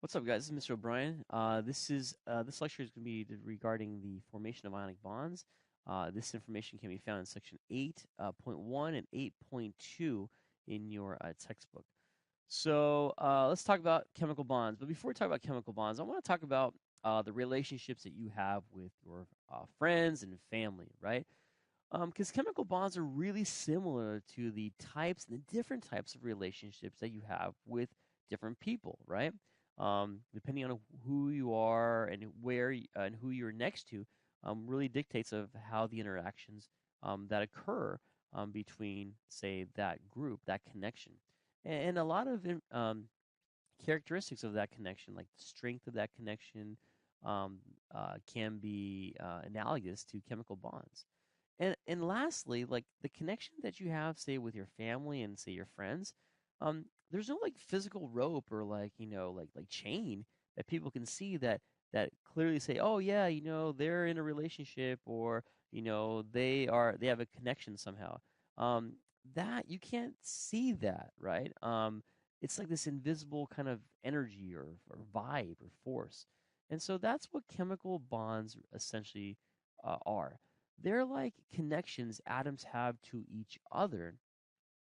What's up, guys? This is Mr. O'Brien. This lecture is going to be regarding the formation of ionic bonds. This information can be found in section 8.1 and 8.2 in your textbook. So let's talk about chemical bonds. But before we talk about chemical bonds, I want to talk about the relationships that you have with your friends and family, right? Because chemical bonds are really similar to the types and the different types of relationships that you have with different people, right? Depending on who you are and and who you're next to, really dictates of how the interactions that occur between, say, that group, that connection, and a lot of characteristics of that connection, like the strength of that connection, um, can be analogous to chemical bonds. And lastly, like the connection that you have, say, with your family and say your friends, there's no like physical rope or like like chain that people can see that clearly say, oh yeah, they're in a relationship, or they have a connection somehow. Um, that you can't see that, right? It's like this invisible kind of energy or vibe or force, and so that's what chemical bonds essentially are. They're like connections atoms have to each other,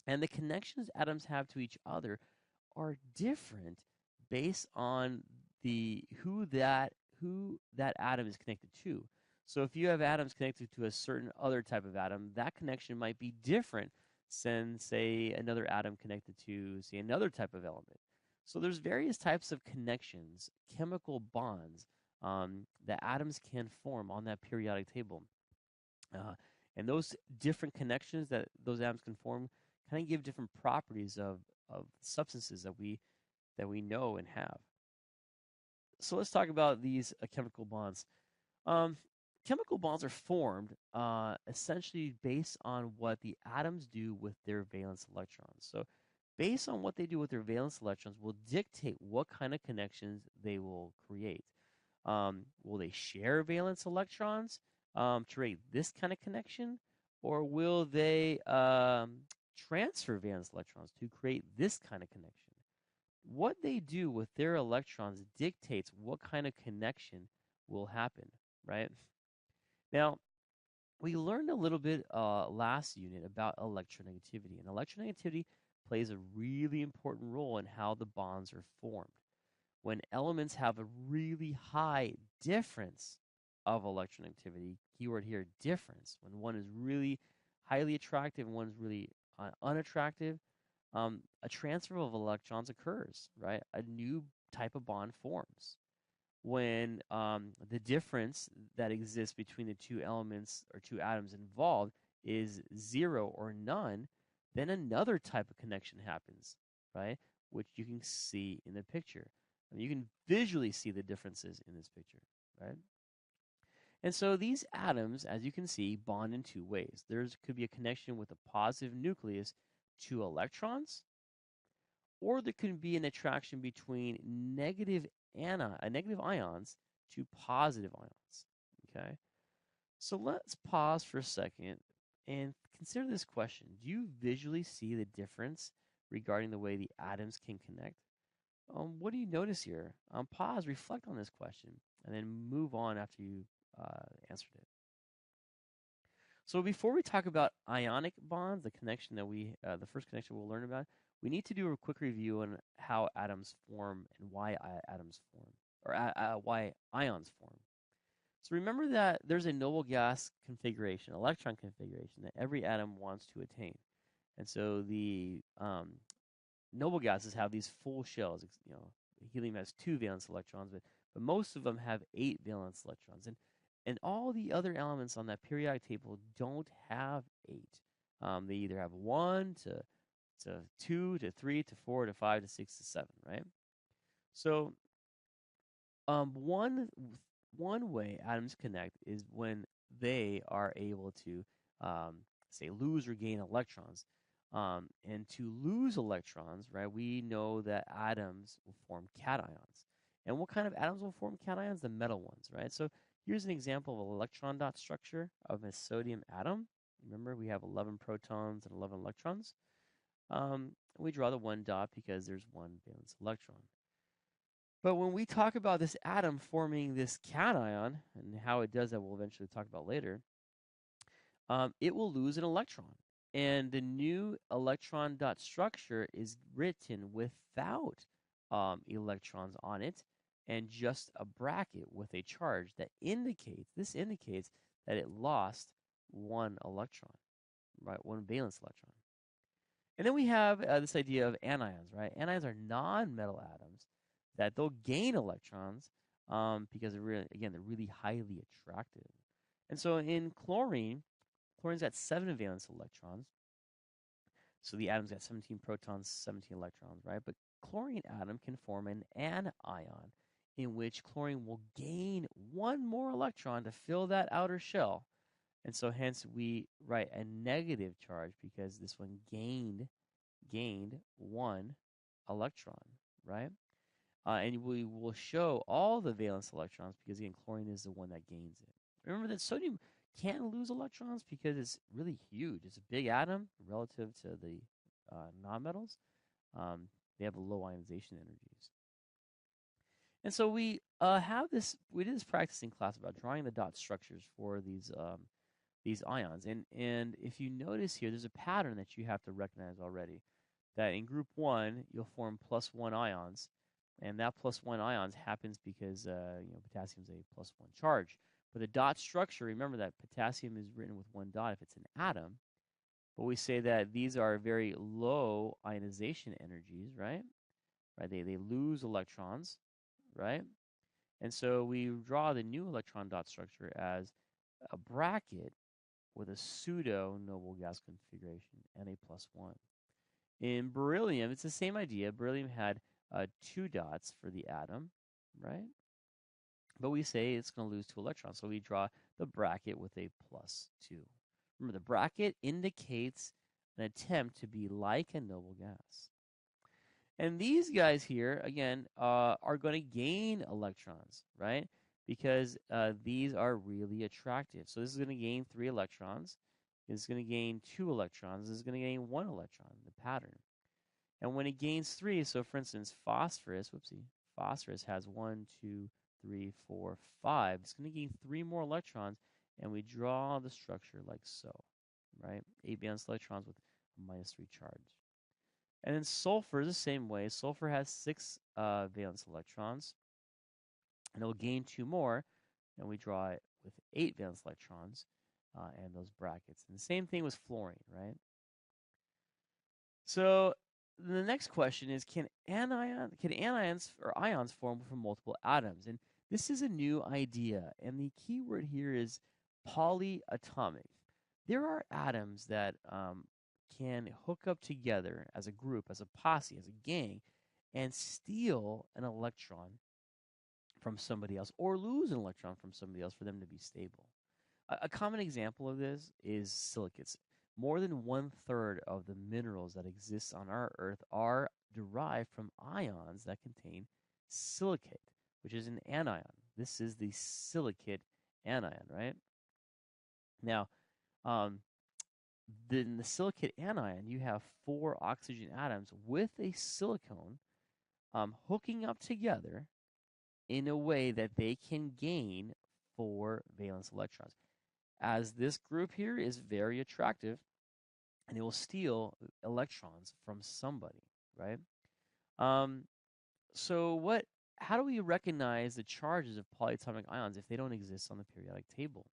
and the connections atoms have to each other are different based on the who that atom is connected to. So if you have atoms connected to a certain other type of atom, that connection might be different than, say, another atom connected to, say, another type of element. So there's various types of connections, chemical bonds, that atoms can form on that periodic table. Uh, and those different connections that those atoms can form kind of give different properties of substances that we know and have. So let's talk about these chemical bonds. Um, Chemical bonds are formed essentially based on what the atoms do with their valence electrons. So based on what they do with their valence electrons will dictate what kind of connections they will create. Will they share valence electrons to create this kind of connection, or will they transfer valence electrons to create this kind of connection? What they do with their electrons dictates what kind of connection will happen, right? Now, we learned a little bit last unit about electronegativity, and electronegativity plays a really important role in how the bonds are formed. When elements have a really high difference of electronegativity, keyword here, difference, when one is really highly attractive and one is really unattractive, a transfer of electrons occurs, right? A new type of bond forms. When the difference that exists between the two elements or two atoms involved is zero or none, then another type of connection happens, right? Which you can see in the picture. I mean, you can visually see the differences in this picture, right? And so these atoms, as you can see, bond in two ways. There could be a connection with a positive nucleus to electrons, or there can be an attraction between negative ions to positive ions. Okay, so let's pause for a second and consider this question. Do you visually see the difference regarding the way the atoms can connect? What do you notice here? Pause, reflect on this question, and then move on after you answered it. So before we talk about ionic bonds, the first connection we'll learn about, we need to do a quick review on how atoms form and why atoms form, or why ions form. So remember that there's a noble gas configuration, electron configuration, that every atom wants to attain. And so the noble gases have these full shells. Helium has 2 valence electrons, but most of them have 8 valence electrons. And all the other elements on that periodic table don't have 8. They either have 1 to 2 to 3 to 4 to 5 to 6 to 7, right? So one way atoms connect is when they are able to say lose or gain electrons. And to lose electrons, right, we know that atoms will form cations. And what kind of atoms will form cations? The metal ones, right? So here's an example of an electron dot structure of a sodium atom. Remember, we have 11 protons and 11 electrons. We draw the one dot because there's one valence electron. But when we talk about this atom forming this cation, and how it does that we'll eventually talk about later, it will lose an electron. And the new electron dot structure is written without electrons on it and just a bracket with a charge that indicates that it lost one electron, right? One valence electron. And then we have this idea of anions, right? Anions are non-metal atoms that they'll gain electrons because they're really highly attractive. And so in chlorine's got 7 valence electrons. So the atom's got 17 protons, 17 electrons, right? But chlorine atom can form an anion in which chlorine will gain one more electron to fill that outer shell. And so hence we write a negative charge because this one gained one electron, right? And we will show all the valence electrons because, again, chlorine is the one that gains it. Remember that sodium can't lose electrons because it's really huge. It's a big atom relative to the nonmetals. They have low ionization energies. And so we did this practicing class about drawing the dot structures for these ions. And if you notice here, there's a pattern that you have to recognize already. That in group 1, you'll form +1 ions. And that +1 ions happens because potassium is a +1 charge. But the dot structure, remember that potassium is written with 1 dot if it's an atom. But we say that these are very low ionization energies, right? They lose electrons, right? And so we draw the new electron dot structure as a bracket with a pseudo noble gas configuration, Na+1. In beryllium, it's the same idea. Beryllium had 2 dots for the atom, right? But we say it's going to lose 2 electrons, so we draw the bracket with a +2. Remember, the bracket indicates an attempt to be like a noble gas. And these guys here, again, are going to gain electrons, right? Because these are really attractive. So this is going to gain 3 electrons. This is going to gain 2 electrons. This is going to gain 1 electron, the pattern. And when it gains 3, so for instance, phosphorus has 1, 2, 3, 4, 5. It's going to gain 3 more electrons, and we draw the structure like so, right? 8 valence electrons with a -3 charge. And then sulfur is the same way. Sulfur has 6 valence electrons, and it will gain 2 more, and we draw it with 8 valence electrons and those brackets. And the same thing with fluorine, right? So the next question is, can anions or ions form from multiple atoms? And this is a new idea, and the key word here is polyatomic. There are atoms that can hook up together as a group, as a posse, as a gang, and steal an electron from somebody else or lose an electron from somebody else for them to be stable. A common example of this is silicates. More than 1/3 of the minerals that exist on our Earth are derived from ions that contain silicate, which is an anion. This is the silicate anion, right? Now, in the silicate anion, you have 4 oxygen atoms with a silicone hooking up together in a way that they can gain 4 valence electrons. As this group here is very attractive, and it will steal electrons from somebody, right? How do we recognize the charges of polyatomic ions if they don't exist on the periodic table?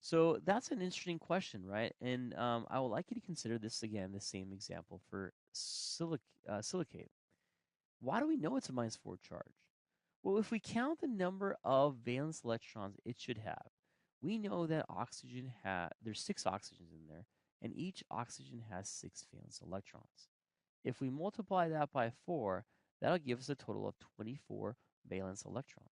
So that's an interesting question, right? And I would like you to consider this again, the same example for silicate. Why do we know it's a -4 charge? Well, if we count the number of valence electrons it should have, we know that there's 6 oxygens in there, and each oxygen has 6 valence electrons. If we multiply that by 4, that'll give us a total of 24 valence electrons.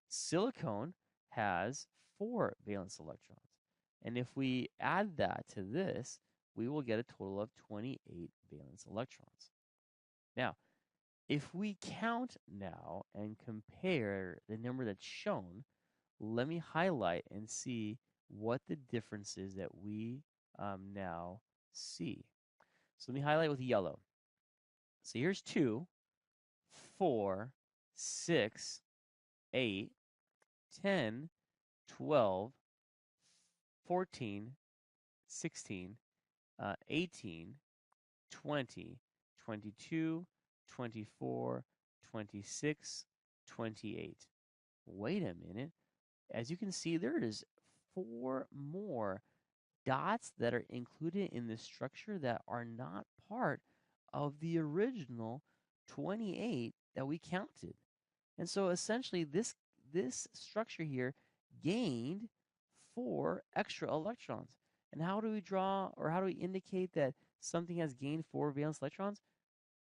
Silicone has 4 valence electrons. And if we add that to this, we will get a total of 28 valence electrons. Now, if we count now and compare the number that's shown, let me highlight and see what the difference is that we now see. So let me highlight with yellow. So here's 2, 4, 6, 8, 10, 12, 14, 16, 18, 20, 22, 24, 26, 28. Wait a minute. As you can see, there is 4 more dots that are included in this structure that are not part of the original 28 that we counted. And so essentially this structure here gained 4 extra electrons. And how do we draw, or how do we indicate that something has gained 4 valence electrons?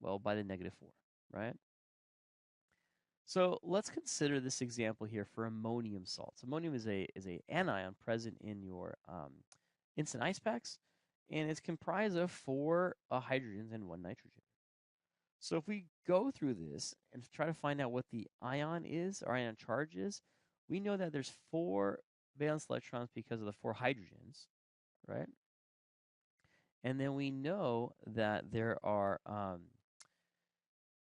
Well, by the -4, right? So let's consider this example here for ammonium salts. Ammonium is a anion present in your instant ice packs, and it's comprised of 4 hydrogens and 1 nitrogen. So if we go through this and try to find out what the ion is, or ion charge is, we know that there's 4 valence electrons because of the 4 hydrogens, right? And then we know that there are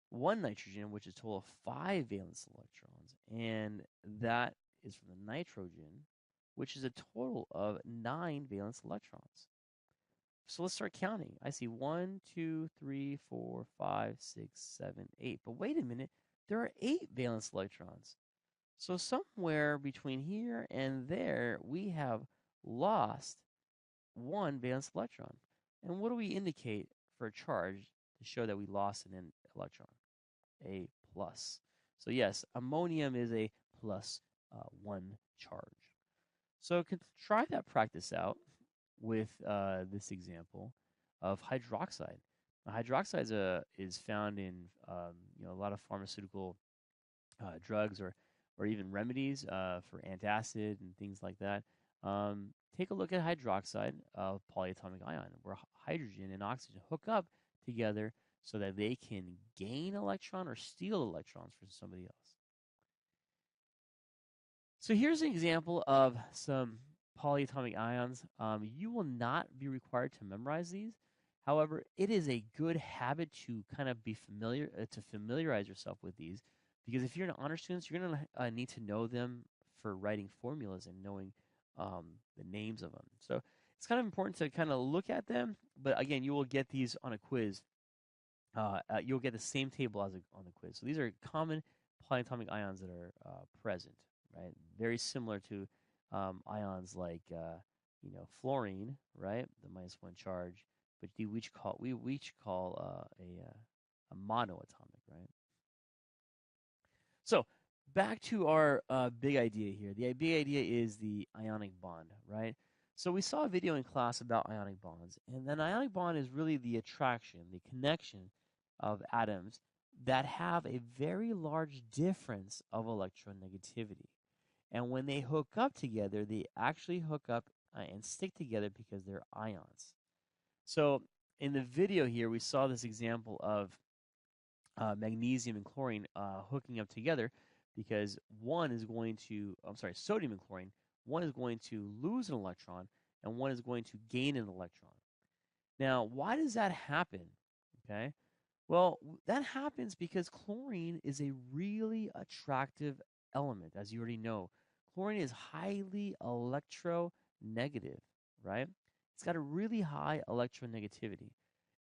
1 nitrogen, which is a total of 5 valence electrons, and that is from the nitrogen, which is a total of 9 valence electrons. So let's start counting. I see 1, 2, 3, 4, 5, 6, 7, 8. But wait a minute, there are 8 valence electrons. So somewhere between here and there, we have lost 1 valence electron. And what do we indicate for a charge to show that we lost an electron? A plus. So yes, ammonium is a plus 1 charge. So try that practice out with this example of hydroxide. Now, hydroxide is found in a lot of pharmaceutical drugs or even remedies for antacid and things like that. Take a look at hydroxide of polyatomic ion, where hydrogen and oxygen hook up together so that they can gain electron or steal electrons from somebody else. So here's an example of some polyatomic ions. You will not be required to memorize these. However, it is a good habit to kind of be familiarize yourself with these, because if you're an honor student, you're going to need to know them for writing formulas and knowing the names of them. So it's kind of important to kind of look at them. But again, you will get these on a quiz. You'll get the same table as on the quiz. So these are common polyatomic ions that are present, right? Very similar to ions like fluorine, right? The -1 charge, but we each call a monoatomic, right? So back to our big idea here. The big idea is the ionic bond, right? So we saw a video in class about ionic bonds, and an ionic bond is really the attraction, the connection of atoms that have a very large difference of electronegativity. And when they hook up together, they actually hook up and stick together because they're ions. So in the video here, we saw this example of magnesium and chlorine hooking up together, because sodium and chlorine, one is going to lose an electron and one is going to gain an electron. Now, why does that happen? Okay. Well, that happens because chlorine is a really attractive element, as you already know. Chlorine is highly electronegative, right? It's got a really high electronegativity.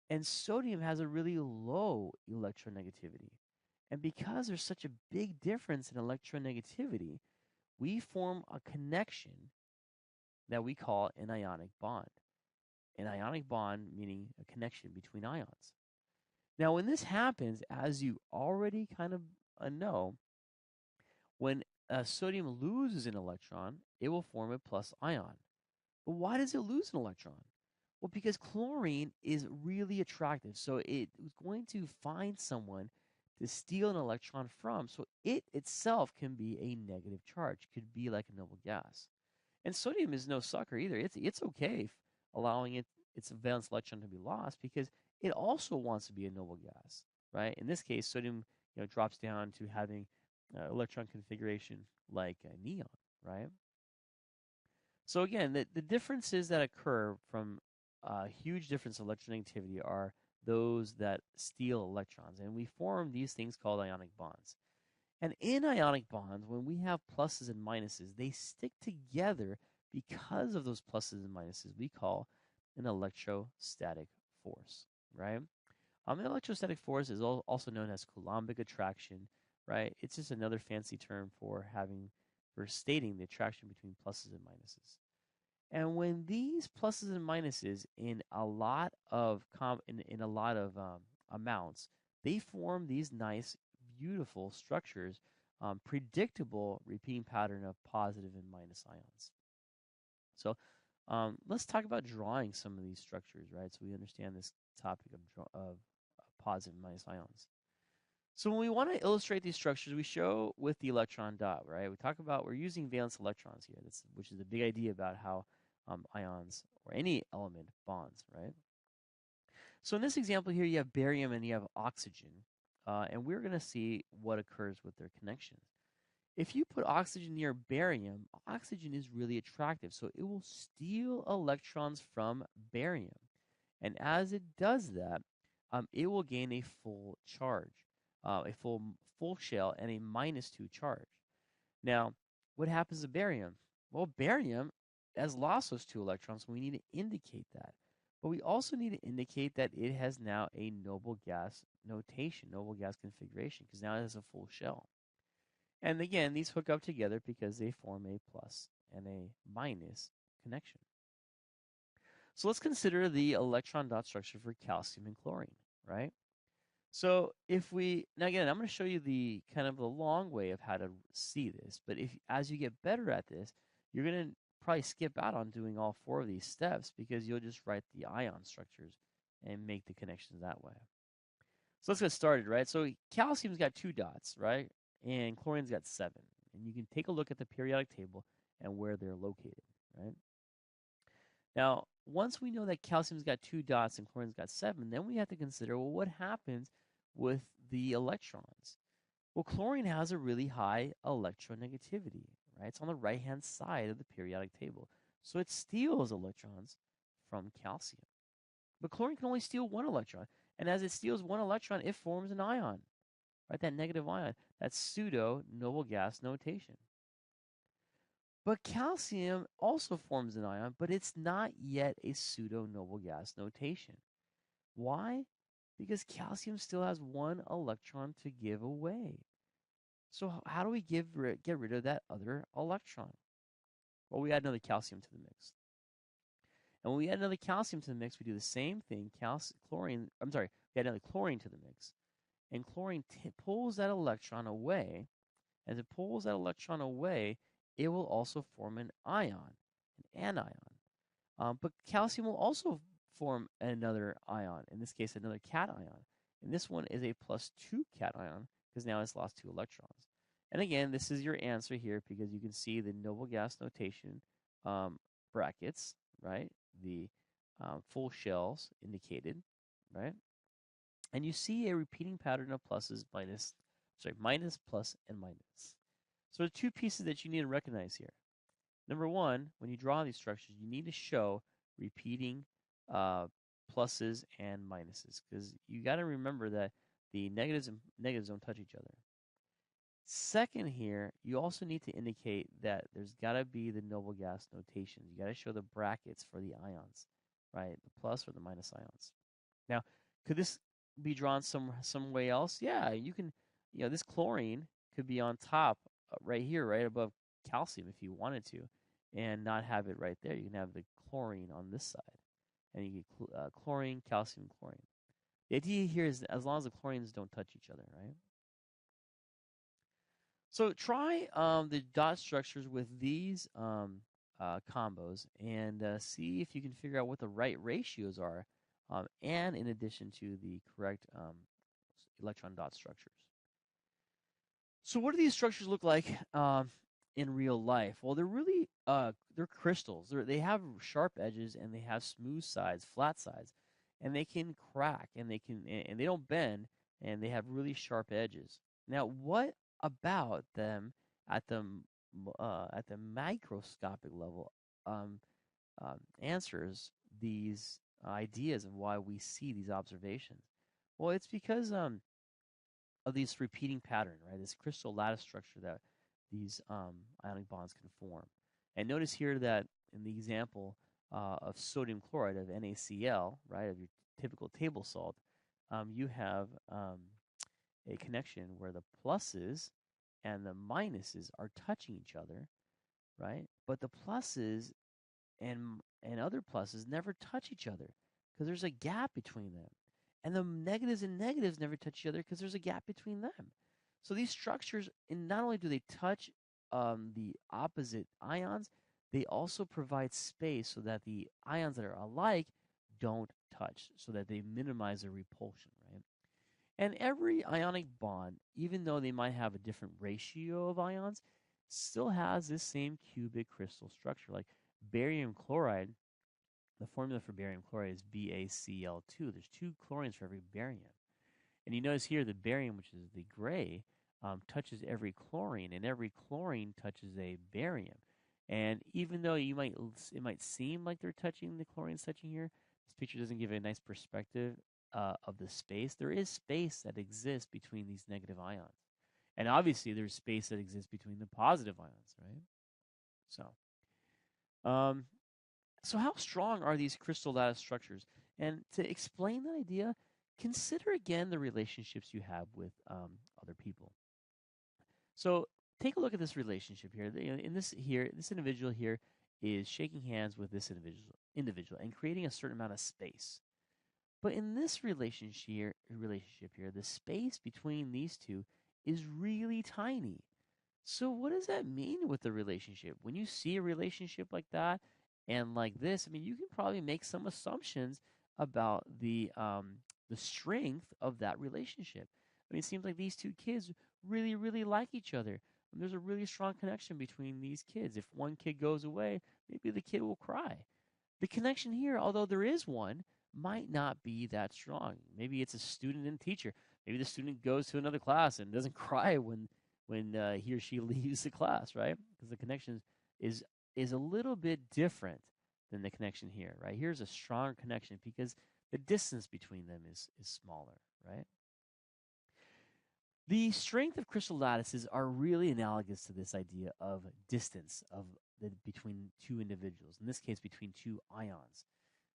And sodium has a really low electronegativity. And because there's such a big difference in electronegativity, we form a connection that we call an ionic bond. An ionic bond meaning a connection between ions. Now, when this happens, as you already kind of know, when sodium loses an electron, it will form a plus ion. But why does it lose an electron? Well, because chlorine is really attractive. So it is going to find someone to steal an electron from. So it itself can be a negative charge, could be like a noble gas. And sodium is no sucker either. It's okay allowing its valence electron to be lost, because it also wants to be a noble gas, right? In this case, sodium drops down to having electron configuration like neon, right? So again, the differences that occur from huge difference in electronegativity are those that steal electrons. And we form these things called ionic bonds. And in ionic bonds, when we have pluses and minuses, they stick together because of those pluses and minuses we call an electrostatic force, right? The electrostatic force is also known as Coulombic attraction, right? It's just another fancy term for stating the attraction between pluses and minuses. And when these pluses and minuses in a lot of amounts, they form these nice, beautiful structures, predictable repeating pattern of positive and minus ions. So let's talk about drawing some of these structures, right? So we understand this topic of positive and minus ions. So when we want to illustrate these structures, we show with the electron dot, right? We're using valence electrons here, which is a big idea about how ions or any element bonds, right? So in this example here, you have barium and you have oxygen, and we're going to see what occurs with their connections. If you put oxygen near barium, oxygen is really attractive, so it will steal electrons from barium. And as it does that, it will gain a full charge, a full shell, and a -2 charge. Now, what happens to barium? Well, barium has lost those 2 electrons, so we need to indicate that. But we also need to indicate that it has now a noble gas notation, noble gas configuration, because now it has a full shell. And again, these hook up together because they form a plus and a minus connection. So let's consider the electron dot structure for calcium and chlorine, right? So now again, I'm going to show you the kind of the long way of how to see this, but as you get better at this, you're going to probably skip out on doing all 4 of these steps because you'll just write the ion structures and make the connections that way. So let's get started, right? So calcium's got 2 dots, right? And chlorine's got 7. And you can take a look at the periodic table and where they're located, right? Now, once we know that calcium's got 2 dots and chlorine's got 7, then we have to consider, well, what happens with the electrons? Well, chlorine has a really high electronegativity, right? It's on the right-hand side of the periodic table. So it steals electrons from calcium. But chlorine can only steal 1 electron. And as it steals 1 electron, it forms an ion, right? That negative ion. That's pseudo noble gas notation. But calcium also forms an ion, but it's not yet a pseudo noble gas notation. Why? Because calcium still has 1 electron to give away. So how do we get rid of that other electron? Well, we add another calcium to the mix. And when we add another calcium to the mix, we do the same thing. We add another chlorine to the mix. And chlorine pulls that electron away. As it pulls that electron away, it will also form an ion, an anion. But calcium will also form another ion, in this case, another cation. And this one is a +2 cation because now it's lost 2 electrons. And again, this is your answer here because you can see the noble gas notation brackets, right? The full shells indicated, right? And you see a repeating pattern of minus, plus, and minus. So there are 2 pieces that you need to recognize here. Number 1, when you draw these structures, you need to show repeating pluses and minuses because you got to remember that the negatives don't touch each other. Second here, you also need to indicate that there's got to be the noble gas notations. You got to show the brackets for the ions, right? The plus or the minus ions. Now, could this be drawn some way else? Yeah, you can. This chlorine could be on top right here, right above calcium if you wanted to, and not have it right there. You can have the chlorine on this side, and you get chlorine, calcium, chlorine. The idea here is as long as the chlorines don't touch each other, right? So try the dot structures with these combos and see if you can figure out what the right ratios are, and in addition to the correct electron dot structures. So what do these structures look like in real life? Well, they're really they're crystals. They have sharp edges and they have smooth sides, flat sides, and they can crack and they don't bend and they have really sharp edges. Now, what about them at the microscopic level answers these ideas of why we see these observations. Well, it's because of this repeating pattern, right? This crystal lattice structure that these ionic bonds can form. And notice here that in the example of sodium chloride of NaCl, right, of your typical table salt, you have a connection where the pluses and the minuses are touching each other, right? But the pluses and other pluses never touch each other because there's a gap between them. And the negatives and negatives never touch each other because there's a gap between them. So these structures, and not only do they touch the opposite ions, they also provide space so that the ions that are alike don't touch, so that they minimize their repulsion, right? And every ionic bond, even though they might have a different ratio of ions, still has this same cubic crystal structure. Like barium chloride, the formula for barium chloride is BaCl2. There's 2 chlorines for every barium. And you notice here the barium, which is the gray, touches every chlorine, and every chlorine touches a barium. And even though it might seem like they're touching, the chlorines touching here, this picture doesn't give a nice perspective of the space. There is space that exists between these negative ions. And obviously there's space that exists between the positive ions, right? So how strong are these crystal lattice structures? And to explain that idea, consider again the relationships you have with other people. So take a look at this relationship here. This individual here is shaking hands with this individual and creating a certain amount of space. But in this relationship here, the space between these two is really tiny. So what does that mean with the relationship? When you see a relationship like that and like this, I mean, you can probably make some assumptions about the strength of that relationship. I mean, it seems like these two kids really, really like each other. And there's a really strong connection between these kids. If one kid goes away, maybe the kid will cry. The connection here, although there is one, might not be that strong. Maybe it's a student and teacher. Maybe the student goes to another class and doesn't cry when he or she leaves the class, right? Because the connection is a little bit different than the connection here, right? Here's a stronger connection because the distance between them is smaller, right? The strength of crystal lattices are really analogous to this idea of distance between two individuals, in this case between two ions.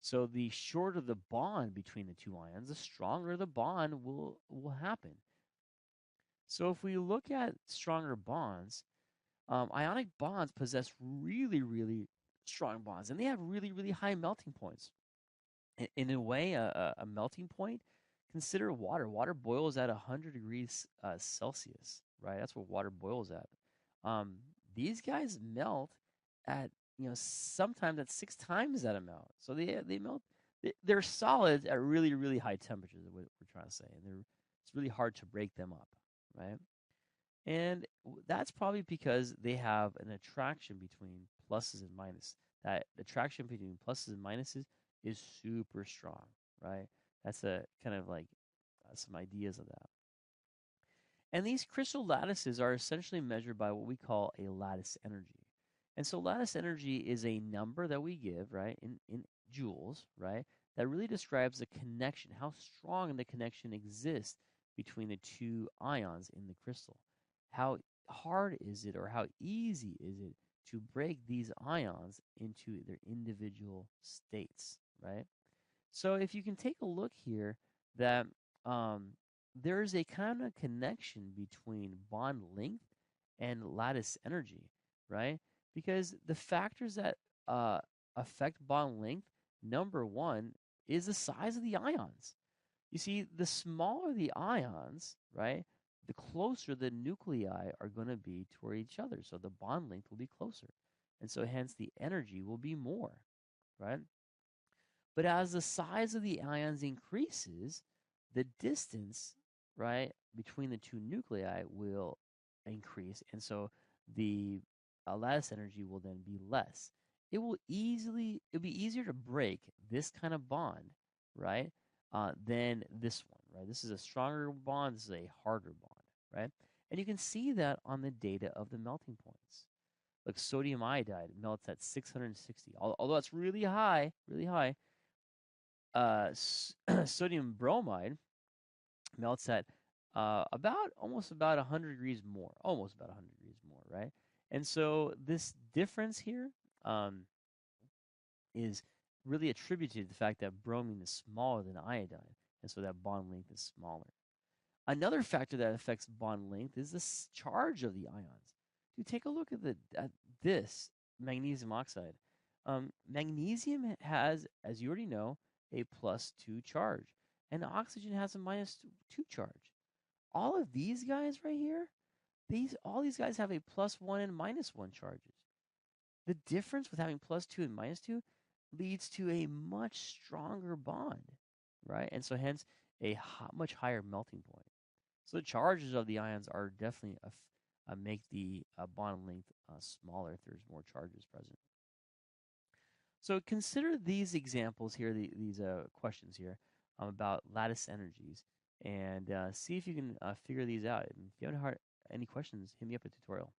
So the shorter the bond between the two ions, the stronger the bond will happen. So if we look at stronger bonds, ionic bonds possess really, really strong bonds, and they have really, really high melting points. In a way, a melting point, consider water. Water boils at 100 degrees Celsius, right? That's where water boils at. These guys melt at, sometimes at 6 times that amount. So they melt. They're solids at really, really high temperatures, is what we're trying to say. And it's really hard to break them up, right? And that's probably because they have an attraction between pluses and minuses. That attraction between pluses and minuses is super strong, right? That's a kind of like some ideas of that. And these crystal lattices are essentially measured by what we call a lattice energy. And so lattice energy is a number that we give, right, in joules, right, that really describes the connection, how strong the connection exists between the two ions in the crystal. How hard is it or how easy is it to break these ions into their individual states, right? So if you can take a look here that there is a kind of connection between bond length and lattice energy, right? Because the factors that affect bond length, number one, is the size of the ions. You see, the smaller the ions, right, the closer the nuclei are going to be toward each other. So the bond length will be closer. And so hence the energy will be more, right? But as the size of the ions increases, the distance, right, between the two nuclei will increase. And so the lattice energy will then be less. It'll be easier to break this kind of bond, right, than this one, right? This is a stronger bond. This is a harder bond, right? And you can see that on the data of the melting points. Like sodium iodide melts at 660. Although it's really high, sodium bromide melts at almost about 100 degrees more, almost about 100 degrees more, right? And so this difference here is really attributed to the fact that bromine is smaller than iodine, and so that bond length is smaller. Another factor that affects bond length is the charge of the ions. You take a look at this magnesium oxide. Magnesium has, as you already know, a +2 charge, and oxygen has a -2 charge. All of these guys right here, all these guys have a +1 and -1 charges. The difference with having +2 and -2 leads to a much stronger bond, right? And so hence a much higher melting point. So the charges of the ions are definitely make the bond length smaller if there's more charges present. So consider these examples here, these questions here about lattice energies, and see if you can figure these out. And if you haven't had any questions, hit me up at tutorial.